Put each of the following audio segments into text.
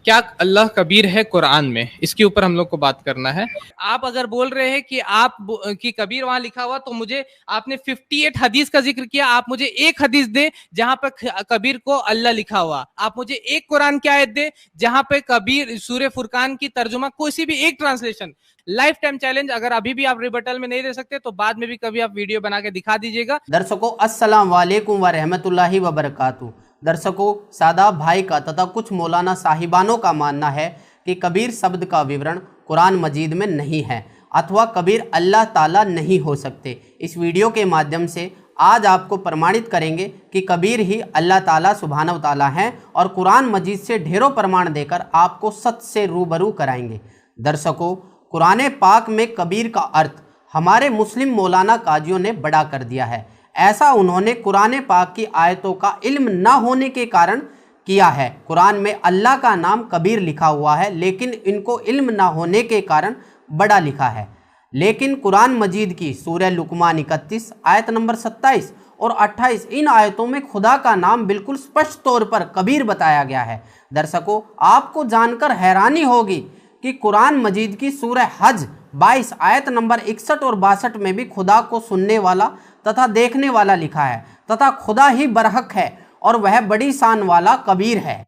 क्या अल्लाह कबीर है कुरान में, इसके ऊपर हम लोग को बात करना है। आप अगर बोल रहे हैं कि कि कबीर वहां लिखा हुआ, तो मुझे आपने 58 हदीस का जिक्र किया, आप मुझे एक हदीस दे जहां पर कबीर को अल्लाह लिखा हुआ। आप मुझे एक कुरान की आयत दे जहां पे कबीर सूरह फुरकान की तर्जुमा किसी भी एक ट्रांसलेशन। लाइफ टाइम चैलेंज, अगर अभी भी आप रिबटल में नहीं दे सकते तो बाद में भी कभी आप वीडियो बना के दिखा दीजिएगा। दर्शकों अस्सलाम वालेकुम व रहमतुल्लाहि व बरकातुहू। दर्शकों, सादाब भाई का तथा कुछ मौलाना साहिबानों का मानना है कि कबीर शब्द का विवरण कुरान मजीद में नहीं है अथवा कबीर अल्लाह ताला नहीं हो सकते। इस वीडियो के माध्यम से आज आपको प्रमाणित करेंगे कि कबीर ही अल्लाह ताला सुब्हानहू व तआला हैं और कुरान मजीद से ढेरों प्रमाण देकर आपको सच से रूबरू कराएंगे। दर्शकों, कुरान पाक में कबीर का अर्थ हमारे मुस्लिम मौलाना काजियों ने बड़ा कर दिया है। ऐसा उन्होंने कुरान पाक की आयतों का इल्म न होने के कारण किया है। कुरान में अल्लाह का नाम कबीर लिखा हुआ है, लेकिन इनको इल्म न होने के कारण बड़ा लिखा है। लेकिन कुरान मजीद की सूरह लुकमान 31 आयत नंबर 27 और 28 इन आयतों में खुदा का नाम बिल्कुल स्पष्ट तौर पर कबीर बताया गया है। दर्शकों, आपको जानकर हैरानी होगी कि कुरान मजीद की सूरह हज 22 आयत नंबर 61 और 62 में भी खुदा को सुनने वाला तथा देखने वाला लिखा है तथा खुदा ही बरहक है और वह बड़ी शान वाला कबीर है।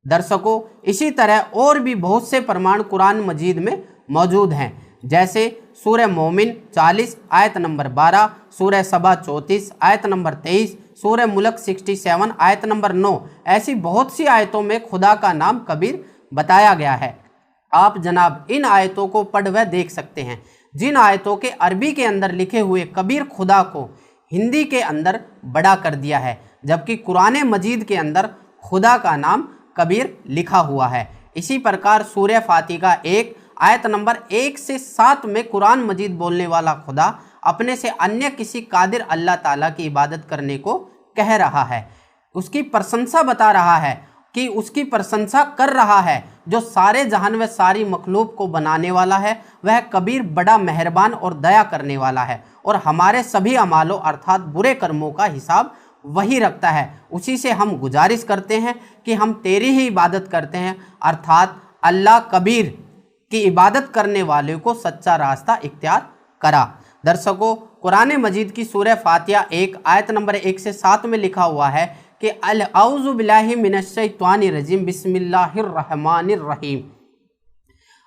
दर्शकों, इसी तरह और भी बहुत से प्रमाण कुरान मजीद में मौजूद हैं, जैसे सूरह मोमिन 40 आयत नंबर 12, सूरह सबा 34 आयत नंबर 23, सूरह मुल्क 67 आयत नंबर 9। ऐसी बहुत सी आयतों में खुदा का नाम कबीर बताया गया है। आप जनाब इन आयतों को पढ़ व देख सकते हैं। जिन आयतों के अरबी के अंदर लिखे हुए कबीर खुदा को हिंदी के अंदर बड़ा कर दिया है, जबकि कुरान मजीद के अंदर खुदा का नाम कबीर लिखा हुआ है। इसी प्रकार सूरह फातिहा 1 आयत नंबर 1 से 7 में कुरान मजीद बोलने वाला खुदा अपने से अन्य किसी कादिर अल्लाह ताला की इबादत करने को कह रहा है, उसकी प्रशंसा बता रहा है कि उसकी प्रशंसा कर रहा है जो सारे जहान व सारी मखलूक को बनाने वाला है। वह कबीर बड़ा मेहरबान और दया करने वाला है और हमारे सभी अमालों अर्थात बुरे कर्मों का हिसाब वही रखता है। उसी से हम गुजारिश करते हैं कि हम तेरी ही इबादत करते हैं, अर्थात अल्लाह कबीर की इबादत करने वाले को सच्चा रास्ता इख्तियार करा। दर्शकों, कुरान मजीद की सूरह फातिहा 1 आयत नंबर 1 से 7 में लिखा हुआ है कि अऊज़ु बिल्लाहि मिनश्शैतानिर रजीम बिस्मिल्लाहिर रहमानिर रहीम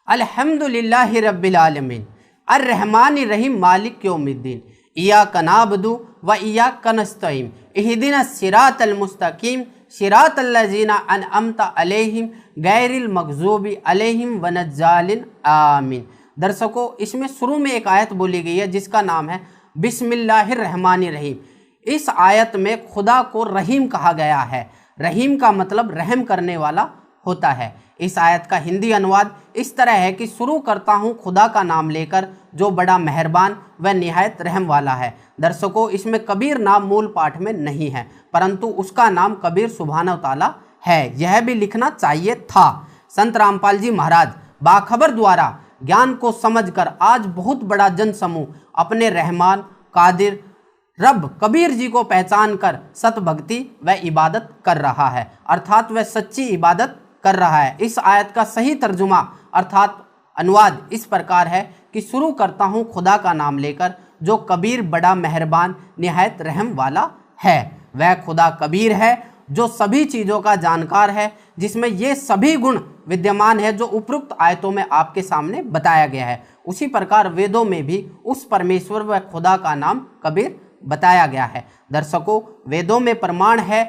अल्हम्दुलिल्लाहि रब्बिल आलमीन अर्रहमानिर रहीम मालिक यौमिद्दीन इय्याका नअबुदु व इय्याका नस्तईन इहदिनस सिरातल मुस्तकीम सिरातल लज़ीना अनअमता अलैहिम गैरिल मग़ज़ूबि अलैहिम वलद्दालिन आमीन। दर्शकों, इसमें शुरू में एक आयत बोली गई है जिसका नाम है बिस्मिल्लाहिर रहमानिर रहीम। इस आयत में खुदा को रहीम कहा गया है। रहीम का मतलब रहम करने वाला होता है। इस आयत का हिंदी अनुवाद इस तरह है कि शुरू करता हूँ खुदा का नाम लेकर जो बड़ा मेहरबान व निहायत रहम वाला है। दर्शकों, इसमें कबीर नाम मूल पाठ में नहीं है, परंतु उसका नाम कबीर सुब्हानहू तआला है। यह भी लिखना चाहिए था। संत रामपाल जी महाराज बाखबर द्वारा ज्ञान को समझकर आज बहुत बड़ा जन समूह अपने रहमान कादिर रब कबीर जी को पहचान कर सत भक्ति व इबादत कर रहा है, अर्थात वह सच्ची इबादत कर रहा है। इस आयत का सही तर्जुमा अर्थात अनुवाद इस प्रकार है कि शुरू करता हूँ खुदा का नाम लेकर जो कबीर बड़ा मेहरबान निहायत रहम वाला है। वह खुदा कबीर है जो सभी चीज़ों का जानकार है, जिसमें ये सभी गुण विद्यमान है जो उपरोक्त आयतों में आपके सामने बताया गया है। उसी प्रकार वेदों में भी उस परमेश्वर व खुदा का नाम कबीर बताया गया है। दर्शकों, वेदों में प्रमाण है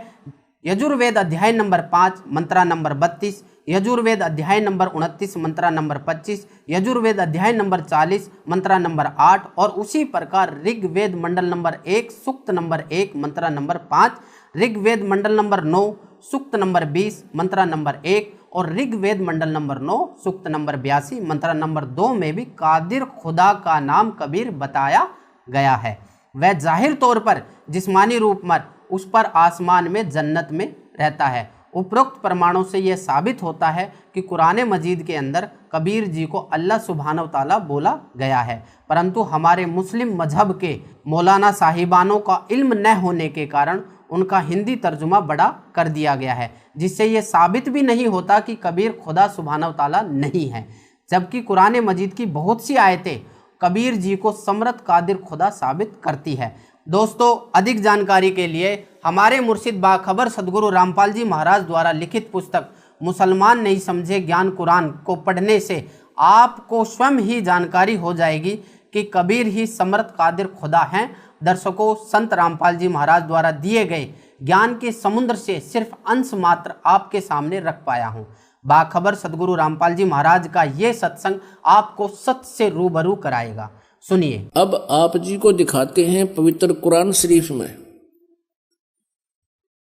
यजुर्वेद अध्याय नंबर 5 मंत्रा नंबर 32, यजुर्वेद अध्याय नंबर 29 मंत्रा नंबर 25, यजुर्वेद अध्याय नंबर 40 मंत्रा नंबर 8 और उसी प्रकार ऋग्वेद मंडल नंबर 1 सूक्त नंबर 1 मंत्रा नंबर 5, ऋग्वेद मंडल नंबर 9 सूक्त नंबर 20 मंत्रा नंबर 1 और ऋग्वेद मंडल नंबर 9 सूक्त नंबर 82 मंत्रा नंबर 2 में भी कादिर खुदा का नाम कबीर बताया गया है। वह जाहिर तौर पर जिस्मानी रूप में उस पर आसमान में जन्नत में रहता है। उपरोक्त प्रमाणों से यह साबित होता है कि कुरान मजीद के अंदर कबीर जी को अल्लाह सुब्हानहू तआला बोला गया है, परंतु हमारे मुस्लिम मजहब के मौलाना साहिबानों का इल्म न होने के कारण उनका हिंदी तर्जुमा बड़ा कर दिया गया है, जिससे ये साबित भी नहीं होता कि कबीर खुदा सुब्हानहू तआला नहीं है, जबकि कुरान मजीद की बहुत सी आयतें कबीर जी को समर्थ कादिर खुदा साबित करती है। दोस्तों, अधिक जानकारी के लिए हमारे मुर्शिद बाखबर सदगुरु रामपाल जी महाराज द्वारा लिखित पुस्तक मुसलमान नहीं समझे ज्ञान कुरान को पढ़ने से आपको स्वयं ही जानकारी हो जाएगी कि कबीर ही समर्थ कादिर खुदा हैं। दर्शकों, संत रामपाल जी महाराज द्वारा दिए गए ज्ञान के समुद्र से सिर्फ अंश मात्र आपके सामने रख पाया हूँ। बाखबर सदगुरु रामपाल जी महाराज का ये सत्संग आपको सत्य से रूबरू कराएगा। सुनिए। अब आप जी को दिखाते हैं पवित्र कुरान शरीफ में।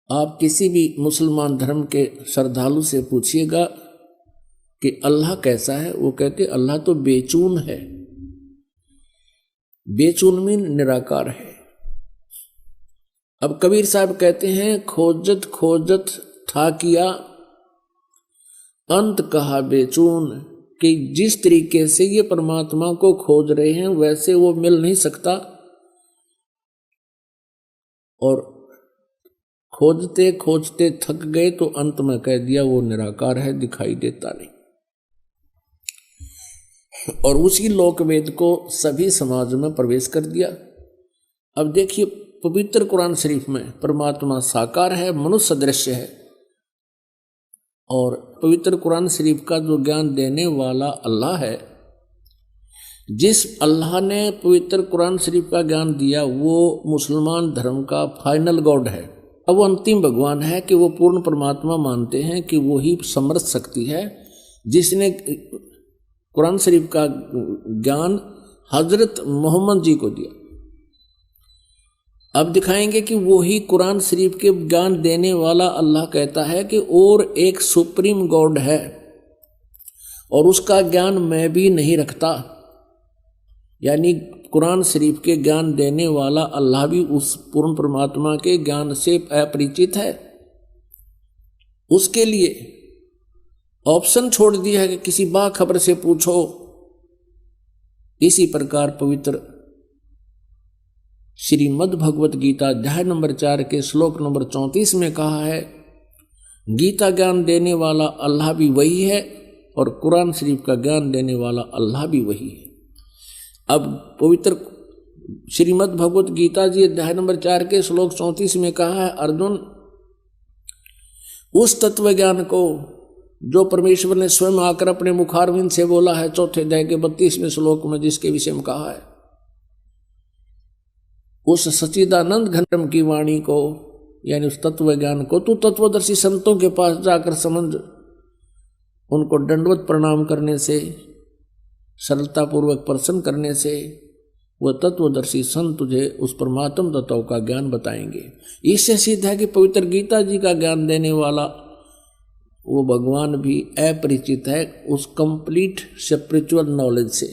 आप किसी भी मुसलमान धर्म के श्रद्धालु से पूछिएगा कि अल्लाह कैसा है, वो कहते अल्लाह तो बेचून है। बेचून मीन निराकार है। अब कबीर साहब कहते हैं खोजत खोजत था किया अंत कहा बेचून, कि जिस तरीके से ये परमात्मा को खोज रहे हैं वैसे वो मिल नहीं सकता, और खोजते खोजते थक गए तो अंत में कह दिया वो निराकार है, दिखाई देता नहीं। और उसी लोकवेद को सभी समाज में प्रवेश कर दिया। अब देखिए पवित्र कुरान शरीफ में परमात्मा साकार है, मनुष्य सदृश है, और पवित्र कुरान शरीफ का जो ज्ञान देने वाला अल्लाह है, जिस अल्लाह ने पवित्र कुरान शरीफ का ज्ञान दिया वो मुसलमान धर्म का फाइनल गॉड है। अब वो अंतिम भगवान है कि वो पूर्ण परमात्मा मानते हैं कि वो ही समर्थ शक्ति है, जिसने कुरान शरीफ का ज्ञान हजरत मोहम्मद जी को दिया। अब दिखाएंगे कि वो ही कुरान शरीफ के ज्ञान देने वाला अल्लाह कहता है कि और एक सुप्रीम गॉड है और उसका ज्ञान मैं भी नहीं रखता, यानी कुरान शरीफ के ज्ञान देने वाला अल्लाह भी उस पूर्ण परमात्मा के ज्ञान से अपरिचित है। उसके लिए ऑप्शन छोड़ दिया है कि किसी बाखबर से पूछो। इसी प्रकार पवित्र श्रीमद् भगवत गीता अध्याय नंबर 4 के श्लोक नंबर 34 में कहा है, गीता ज्ञान देने वाला अल्लाह भी वही है और कुरान शरीफ का ज्ञान देने वाला अल्लाह भी वही है। अब पवित्र श्रीमद् भगवत गीता जी अध्याय नंबर 4 के श्लोक 34 में कहा है, अर्जुन उस तत्व ज्ञान को जो परमेश्वर ने स्वयं आकर अपने मुखारविंद से बोला है, चौथे अध्याय के 32वें श्लोक में जिसके विषय में कहा है, उस सच्चिदानंद घनम की वाणी को, यानी उस तत्व ज्ञान को तू तत्वदर्शी संतों के पास जाकर समझ, उनको दंडवत प्रणाम करने से, सरलता पूर्वक प्रसन्न करने से वह तत्वदर्शी संत तुझे उस परमात्म तत्व का ज्ञान बताएंगे। इससे सिद्ध है कि पवित्र गीता जी का ज्ञान देने वाला वो भगवान भी अपरिचित है उस कंप्लीट स्पिरिचुअल नॉलेज से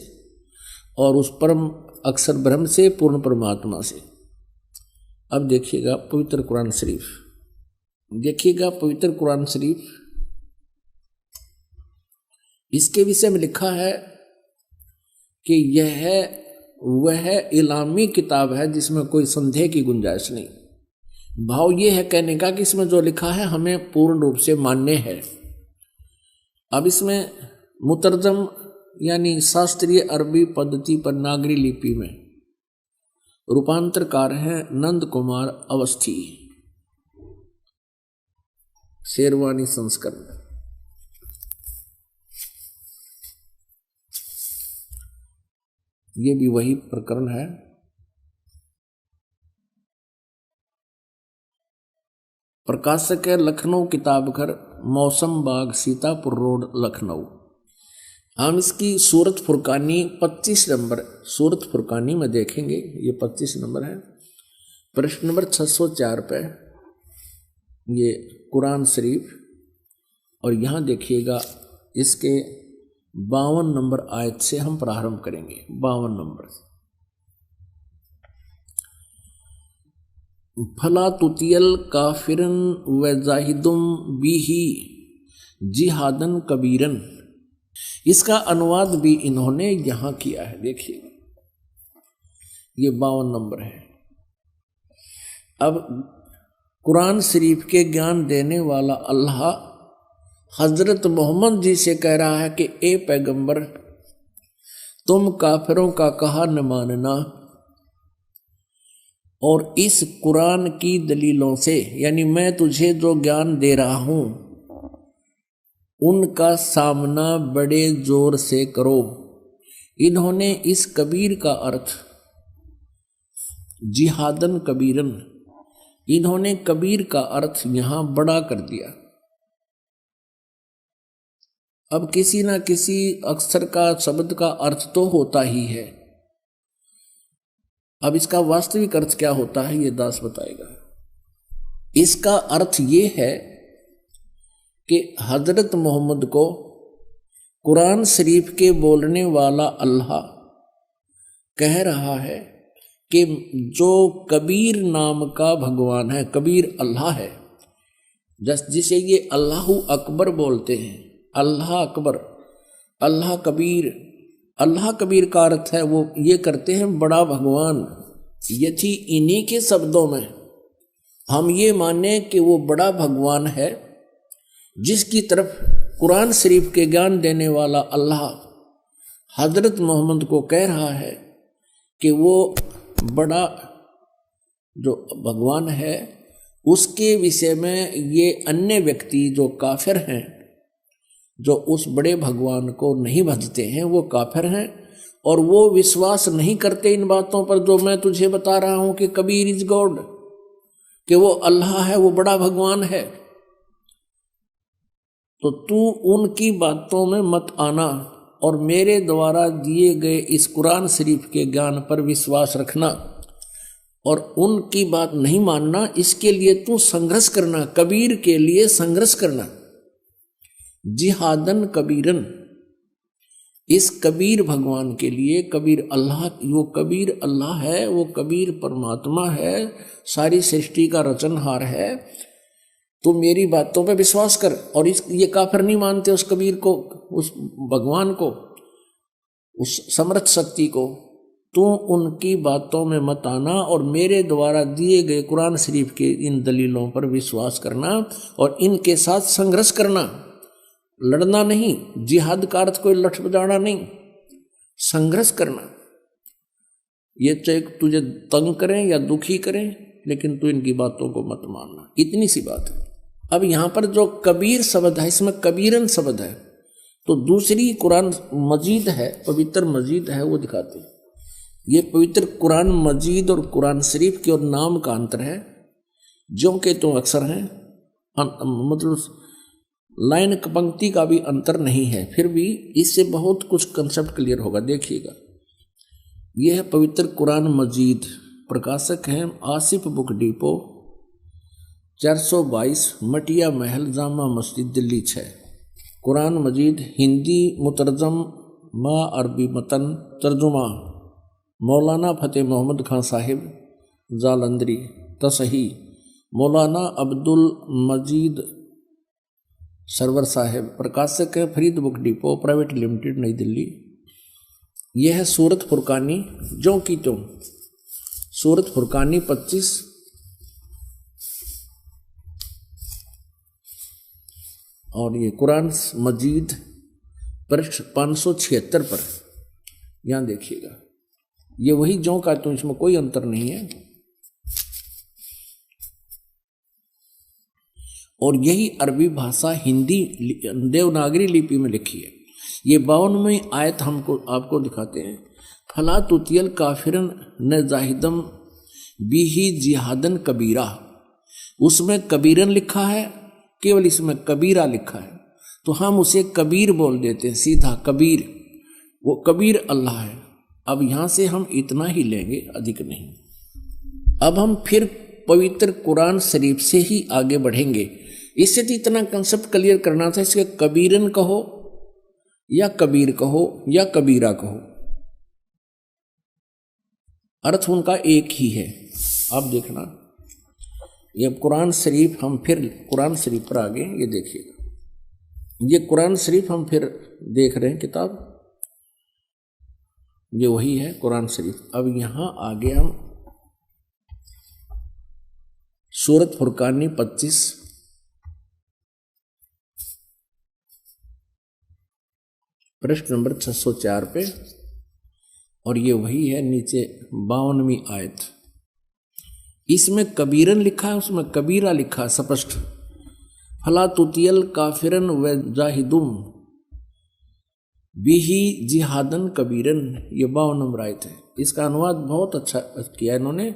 और उस परम अक्षर ब्रह्म से, पूर्ण परमात्मा से। अब देखिएगा पवित्र कुरान शरीफ, देखिएगा पवित्र कुरान शरीफ, इसके विषय में लिखा है कि यह वह इलामी किताब है जिसमें कोई संदेह की गुंजाइश नहीं। भाव ये है कहने का कि इसमें जो लिखा है हमें पूर्ण रूप से मान्य है। अब इसमें मुतरजम यानी शास्त्रीय अरबी पद्धति पर नागरी लिपि में रूपांतरकार हैं नंद कुमार अवस्थी, शेरवानी संस्करण। ये भी वही प्रकरण है। प्रकाशक है लखनऊ किताबघर, मौसम बाग, सीतापुर रोड, लखनऊ। हम इसकी सूरत फुरकानी 25 नंबर सूरत फुरकानी में देखेंगे, ये 25 नंबर है। प्रश्न नंबर 604 पे ये कुरान शरीफ, और यहाँ देखिएगा इसके 52 नंबर आयत से हम प्रारंभ करेंगे। 52 नंबर, फला तुतियल काफिरन व जाहिदुम बिही जिहादन कबीरन। इसका अनुवाद भी इन्होंने यहां किया है, देखिए ये 52 नंबर है। अब कुरान शरीफ के ज्ञान देने वाला अल्लाह हजरत मोहम्मद जी से कह रहा है कि ए पैगंबर, तुम काफिरों का कहा न मानना और इस कुरान की दलीलों से, यानी मैं तुझे जो ज्ञान दे रहा हूं उनका सामना बड़े जोर से करो। इन्होंने इस कबीर का अर्थ जिहादन कबीरन, इन्होंने कबीर का अर्थ यहां बड़ा कर दिया। अब किसी ना किसी अक्षर का, शब्द का अर्थ तो होता ही है। अब इसका वास्तविक अर्थ क्या होता है ये दास बताएगा। इसका अर्थ ये है कि हजरत मोहम्मद को कुरान शरीफ के बोलने वाला अल्लाह कह रहा है कि जो कबीर नाम का भगवान है, कबीर अल्लाह है, जिसे ये अल्लाहु अकबर बोलते हैं, अल्लाह अकबर, अल्लाह कबीर। अल्लाह कबीर का अर्थ है वो ये करते हैं बड़ा भगवान। यदि इन्हीं के शब्दों में हम ये माने कि वो बड़ा भगवान है, जिसकी तरफ कुरान शरीफ के ज्ञान देने वाला अल्लाह हजरत मोहम्मद को कह रहा है कि वो बड़ा जो भगवान है, उसके विषय में ये अन्य व्यक्ति जो काफिर हैं, जो उस बड़े भगवान को नहीं भजते हैं, वो काफिर हैं और वो विश्वास नहीं करते इन बातों पर जो मैं तुझे बता रहा हूं कि कबीर इज गॉड, कि वो अल्लाह है, वो बड़ा भगवान है। तो तू उनकी बातों में मत आना और मेरे द्वारा दिए गए इस कुरान शरीफ के ज्ञान पर विश्वास रखना और उनकी बात नहीं मानना। इसके लिए तू संघर्ष करना, कबीर के लिए संघर्ष करना, जिहादन कबीरन, इस कबीर भगवान के लिए। कबीर अल्लाह, वो कबीर अल्लाह है, वो कबीर परमात्मा है, सारी सृष्टि का रचनहार है। तू मेरी बातों पे विश्वास कर। और ये काफिर नहीं मानते उस कबीर को, उस भगवान को, उस समर्थ शक्ति को। तू उनकी बातों में मत आना और मेरे द्वारा दिए गए कुरान शरीफ के इन दलीलों पर विश्वास करना और इनके साथ संघर्ष करना, लड़ना नहीं। जिहाद का अर्थ कोई लठ बजाना नहीं, संघर्ष करना। ये चाहे तुझे तंग करें या दुखी करें, लेकिन तू इनकी बातों को मत मानना। इतनी सी बात है। अब यहां पर जो कबीर शब्द है, इसमें कबीरन शब्द है, तो दूसरी कुरान मजीद है, पवित्र मजीद है, वो दिखाते हैं। ये पवित्र कुरान मजीद और कुरान शरीफ के और नाम का अंतर है, जो के तो अक्सर हैं, मतलब लाइन पंक्ति का भी अंतर नहीं है, फिर भी इससे बहुत कुछ कंसेप्ट क्लियर होगा। देखिएगा, यह है पवित्र कुरान मजीद, प्रकाशक हैं आसिफ बुक डिपो, 422 मटिया महल, जामा मस्जिद, दिल्ली 6। कुरान मजीद हिंदी मुतरजम मा अरबी मतन, तर्जुमा मौलाना फतेह मोहम्मद खान साहिब जालंधरी, तसही मौलाना अब्दुल मजीद सरवर साहिब, प्रकाशक है Farid book depot private limited, नई दिल्ली। यह है सूरत फुरकानी, जो की तुम सूरत फुरकानी 25 और ये कुरान मजीद पृष्ठ 576 पर, यहां देखिएगा। ये वही जो का तुम, इसमें कोई अंतर नहीं है। और यही अरबी भाषा हिंदी देवनागरी लिपि में लिखी है। ये 52वें आयत हमको आपको दिखाते हैं। फला तुतियल काफिरन न जाहिदम बिही जिहादन कबीरा, उसमें कबीरन लिखा है, केवल इसमें कबीरा लिखा है, तो हम उसे कबीर बोल देते हैं सीधा, कबीर। वो कबीर अल्लाह है। अब यहां से हम इतना ही लेंगे, अधिक नहीं। अब हम फिर पवित्र कुरान शरीफ से ही आगे बढ़ेंगे। इससे तो इतना कंसेप्ट क्लियर करना था, इसके कबीरन कहो या कबीर कहो या कबीरा कहो, अर्थ उनका एक ही है। अब देखना, ये कुरान शरीफ, हम फिर कुरान शरीफ पर आगे, ये देखिएगा, ये कुरान शरीफ हम फिर देख रहे हैं किताब, ये वही है कुरान शरीफ। अब यहां आगे हम सूरत फुरकानी 25 पृष्ठ नंबर 604 पे, और ये वही है नीचे 52वीं आयत। इसमें कबीरन लिखा है, उसमें कबीरा लिखा स्पष्ट। फला तुतियल काफिरन व जाहिदुम बिही जिहादन कबीरन, ये 52 नंबर आयत है। इसका अनुवाद बहुत अच्छा किया इन्होंने।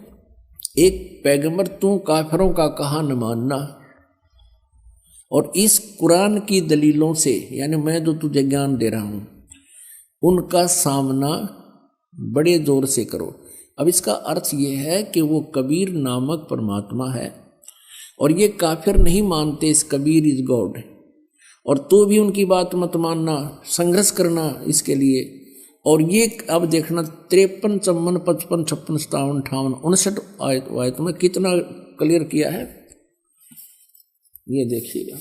एक पैगंबर तू काफिरों का कहा न मानना, और इस कुरान की दलीलों से, यानी मैं जो तुझे ज्ञान दे रहा हूं, उनका सामना बड़े जोर से करो। अब इसका अर्थ ये है कि वो कबीर नामक परमात्मा है, और ये काफिर नहीं मानते इस कबीर इज गॉड, और तो भी उनकी बात मत मानना, संघर्ष करना इसके लिए। और ये अब देखना 53, 54, 55, 56, 57, 58, 59 आयत में कितना क्लियर किया है, ये देखिएगा।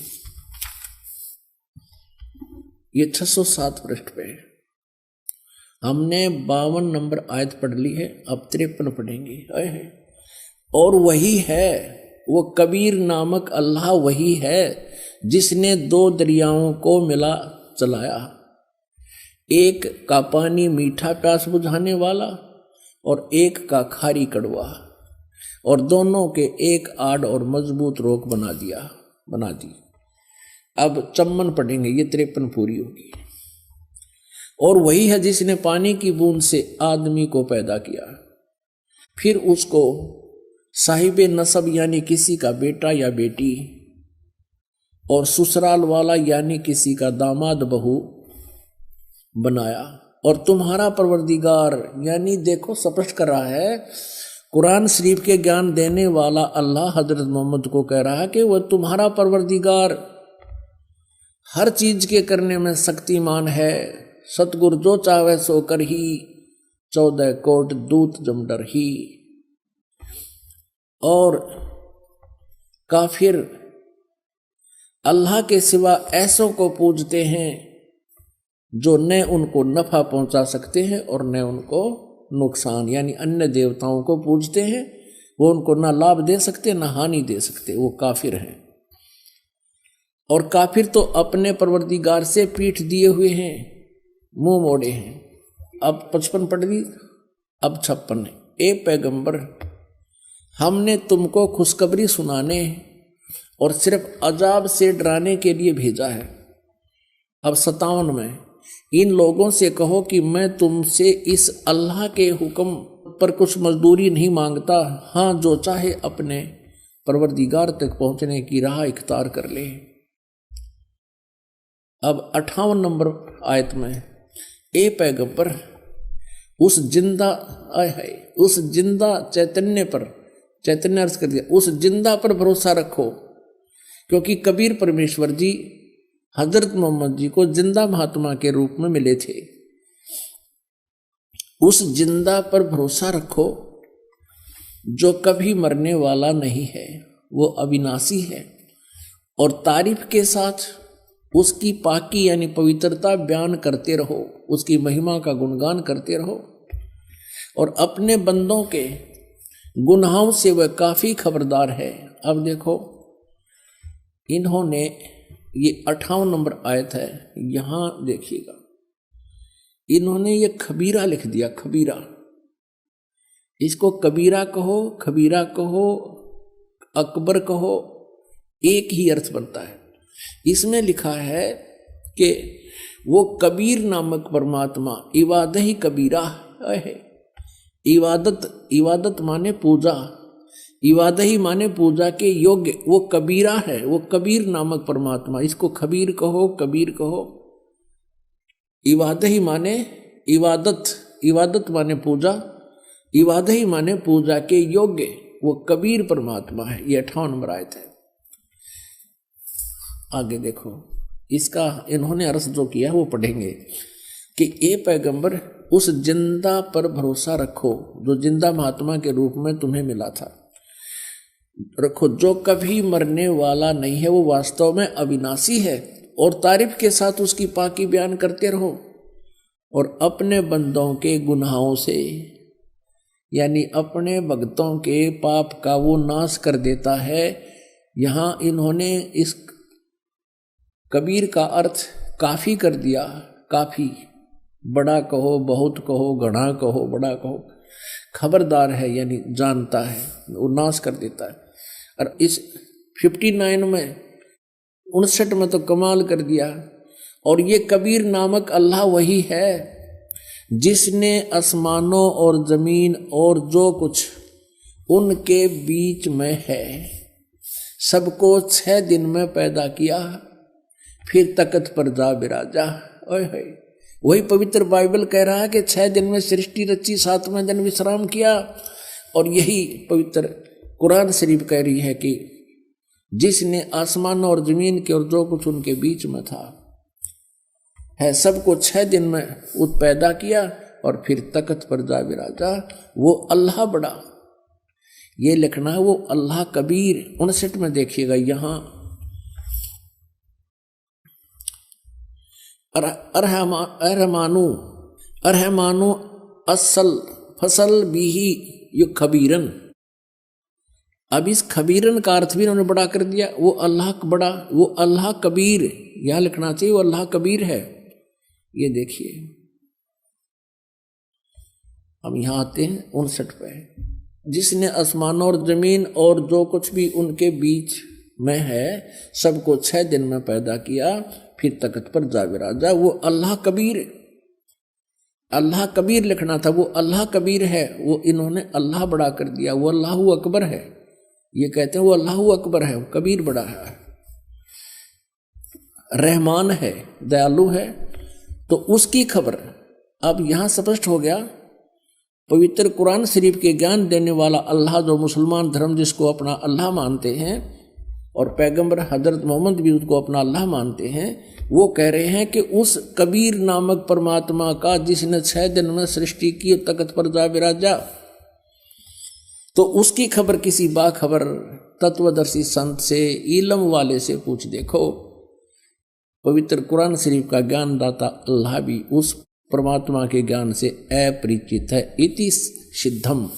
ये 607 पृष्ठ पे है। हमने 52 नंबर आयत पढ़ ली है, अब 53 पढ़ेंगे। और वही है वो कबीर नामक अल्लाह, वही है जिसने 2 दरियाओं को मिला चलाया, एक का पानी मीठा प्यास बुझाने वाला और एक का खारी कड़वा, और दोनों के एक आड़ और मजबूत रोक बना दी। अब 54 पढ़ेंगे, ये 53 पूरी होगी। और वही है जिसने पानी की बूंद से आदमी को पैदा किया, फिर उसको साहिबे नसब यानी किसी का बेटा या बेटी, और ससुराल वाला यानी किसी का दामाद बहू बनाया। और तुम्हारा परवरदिगार, यानी देखो स्पष्ट कर रहा है, कुरान शरीफ के ज्ञान देने वाला अल्लाह हजरत मोहम्मद को कह रहा है कि वह तुम्हारा परवरदिगार हर चीज के करने में शक्तिमान है, सतगुरु जो चाहे सो कर ही, 14 कोट दूत जमडर ही। और काफिर अल्लाह के सिवा ऐसों को पूजते हैं जो न उनको नफा पहुंचा सकते हैं और न उनको नुकसान, यानी अन्य देवताओं को पूजते हैं, वो उनको ना लाभ दे सकते ना हानि दे सकते, वो काफिर हैं। और काफिर तो अपने परवरदिगार से पीठ दिए हुए हैं, मुंह मोड़े हैं। अब 55 पढ़ ली, अब 56। ए पैगंबर, हमने तुमको खुशखबरी सुनाने और सिर्फ अजाब से डराने के लिए भेजा है। अब 57 में, इन लोगों से कहो कि मैं तुमसे इस अल्लाह के हुक्म पर कुछ मजदूरी नहीं मांगता, हाँ जो चाहे अपने परवरदिगार तक पहुंचने की राह इख्तियार कर ले। अब 58 नंबर आयत में, ए पैगंबर, उस जिंदा चैतन्य पर, चैतन्य अर्थ कर दिया, उस जिंदा पर भरोसा रखो, क्योंकि कबीर परमेश्वर जी हजरत मोहम्मद जी को जिंदा महात्मा के रूप में मिले थे। उस जिंदा पर भरोसा रखो जो कभी मरने वाला नहीं है, वो अविनाशी है। और तारीफ के साथ उसकी पाकी यानी पवित्रता बयान करते रहो, उसकी महिमा का गुणगान करते रहो, और अपने बंदों के गुनाहों से वह काफी खबरदार है। अब देखो, इन्होंने ये 58 नंबर आयत है, यहां देखिएगा, इन्होंने ये खबीरा लिख दिया, खबीरा। इसको कबीरा कहो, खबीरा कहो, अकबर कहो, एक ही अर्थ बनता है। इसमें लिखा है कि वो कबीर नामक परमात्मा इबादत ही कबीरा है। इबादत माने पूजा, इबादत ही माने पूजा के योग्य, वो कबीरा है, वो कबीर नामक परमात्मा। इसको खबीर कहो, कबीर कहो। इबादत ही माने इबादत माने पूजा, इबादत ही माने पूजा के योग्य, वो कबीर परमात्मा है। ये 58 नंबर आयत है। आगे देखो, इसका इन्होंने अर्थ जो किया वो पढ़ेंगे कि ए पैगंबर, उस जिंदा पर भरोसा रखो जो जिंदा महात्मा के रूप में तुम्हें मिला था, रखो, जो कभी मरने वाला नहीं है, वो वास्तव में अविनाशी है। और तारीफ के साथ उसकी पाकी बयान करते रहो, और अपने बंदों के गुनाहों से यानी अपने भक्तों के पाप का वो नाश कर देता है। यहाँ इन्होंने इस कबीर का अर्थ काफी कर दिया। काफी, बड़ा कहो, बहुत कहो, घना कहो, बड़ा कहो, खबरदार है यानी जानता है, वो नाश कर देता है। और इस 59 में 59 में तो कमाल कर दिया। और ये कबीर नामक अल्लाह वही है जिसने आसमानों और जमीन और जो कुछ उनके बीच में है सबको 6 दिन में पैदा किया, फिर तख्त पर जा बिराजा। ओए वही पवित्र बाइबल कह रहा है कि 6 दिन में सृष्टि रची, 7वें दिन विश्राम किया। और यही पवित्र कुरान शरीफ कह रही है कि जिसने आसमान और जमीन के और जो कुछ उनके बीच में था है सबको 6 दिन में पैदा किया और फिर तख्त पर जा बिराजा। वो अल्लाह बड़ा, ये लिखना है वो अल्लाह कबीर। 59 में देखिएगा यहाँ अरहमानु असल फसल बीही यु खबीरन। अब इस खबीरन का अर्थ भी उन्होंने बड़ा कर दिया। वो अल्लाह बड़ा, वो अल्लाह कबीर, यहां लिखना चाहिए वो अल्लाह कबीर है। ये देखिए, हम यहां आते हैं 59 पे। जिसने आसमान और जमीन और जो कुछ भी उनके बीच में है सबको 6 दिन में पैदा किया, फिर तख्त पर जा बिराजा। वो अल्लाह कबीर, अल्लाह कबीर लिखना था, वो अल्लाह कबीर है। वो इन्होंने अल्लाह बड़ा कर दिया, वो अल्लाह अकबर है। ये कहते हैं वो अल्लाह अकबर है, वो कबीर बड़ा है। रहमान है, दयालु है, तो उसकी खबर अब यहां स्पष्ट हो गया। पवित्र कुरान शरीफ के ज्ञान देने वाला अल्लाह, जो मुसलमान धर्म जिसको अपना अल्लाह मानते हैं और पैगंबर हजरत मोहम्मद भी उसको अपना अल्लाह मानते हैं, वो कह रहे हैं कि उस कबीर नामक परमात्मा का जिसने 6 दिन में सृष्टि की, तख्त पर जा बिराजा, तो उसकी खबर किसी बाखबर तत्वदर्शी संत से, इल्म वाले से पूछ देखो। पवित्र कुरान शरीफ का ज्ञान दाता अल्लाह भी उस परमात्मा के ज्ञान से अपरिचित है। इति सिद्धम।